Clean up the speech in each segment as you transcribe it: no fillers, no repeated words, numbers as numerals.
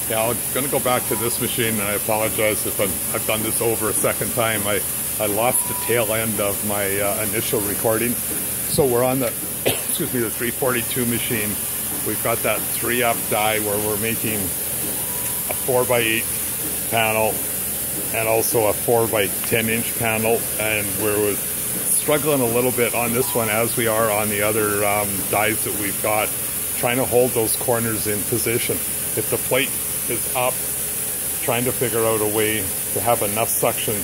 Yeah, I'm going to go back to this machine, and I apologize if I've done this over a second time. I lost the tail end of my initial recording. So we're on the, excuse me, the 342 machine. We've got that 3-up die where we're making a 4x8 panel and also a 4x10 inch panel, and we're struggling a little bit on this one as we are on the other dies that we've got, trying to hold those corners in position. If the plate is up, trying to figure out a way to have enough suction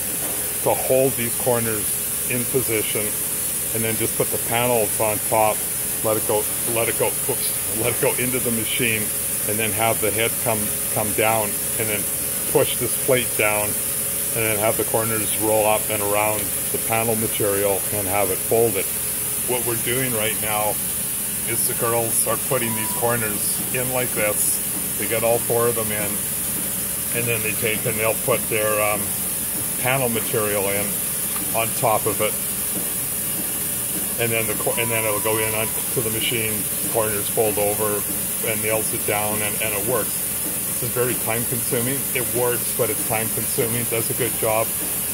to hold these corners in position, and then just put the panels on top, let it go into the machine, and then have the head come down, and then push this plate down, and then have the corners roll up and around the panel material and have it folded. What we're doing right now is the girls are putting these corners in like this. They get all 4 of them in, and then they take and they'll put their panel material in on top of it, and then it'll go in onto the machine. Corners fold over, and nails it down, and it works. This is very time consuming. It works, but it's time consuming. Does a good job.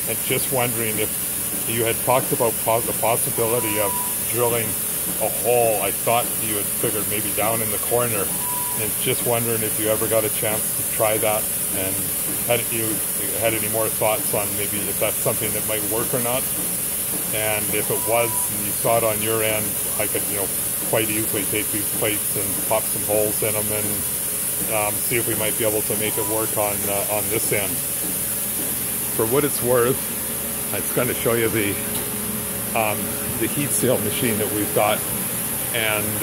And just wondering if you had talked about the possibility of drilling a hole. I thought you had figured maybe down in the corner. And just wondering if you ever got a chance to try that, and had any more thoughts on maybe if that's something that might work or not. And if it was, and you saw it on your end, I could, quite easily take these plates and pop some holes in them and see if we might be able to make it work on this end. For what it's worth, I'm just going to show you the heat seal machine that we've got, and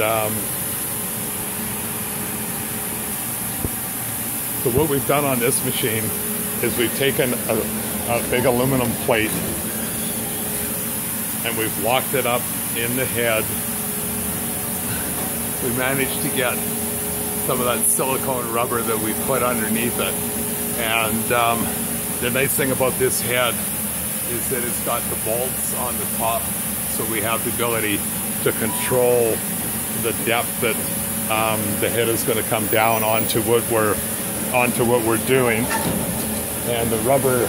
so what we've done on this machine is we've taken a big aluminum plate and we've locked it up in the head. We managed to get some of that silicone rubber that we put underneath it. And the nice thing about this head is that it's got the bolts on the top, so we have the ability to control the depth that the head is going to come down onto what we're doing. And the rubber,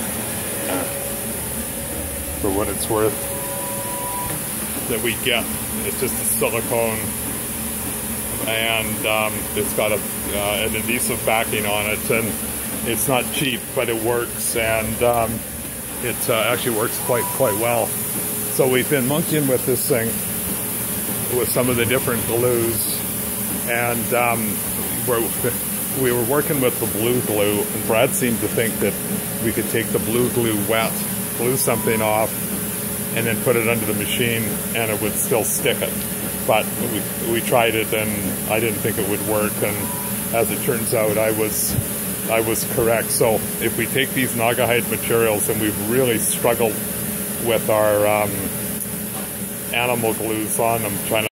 for what it's worth, that we get, it's just a silicone, and it's got an adhesive backing on it, and it's not cheap, but it works, and it actually works quite well. So we've been monkeying with this thing with some of the different glues, and we were working with the blue glue, and Brad seemed to think that we could take the blue glue wet, glue something off, and then put it under the machine, and it would still stick it. But we tried it, and I didn't think it would work, and as it turns out, I was correct. So if we take these Naugahyde materials, and we've really struggled with our animal glues on them, trying to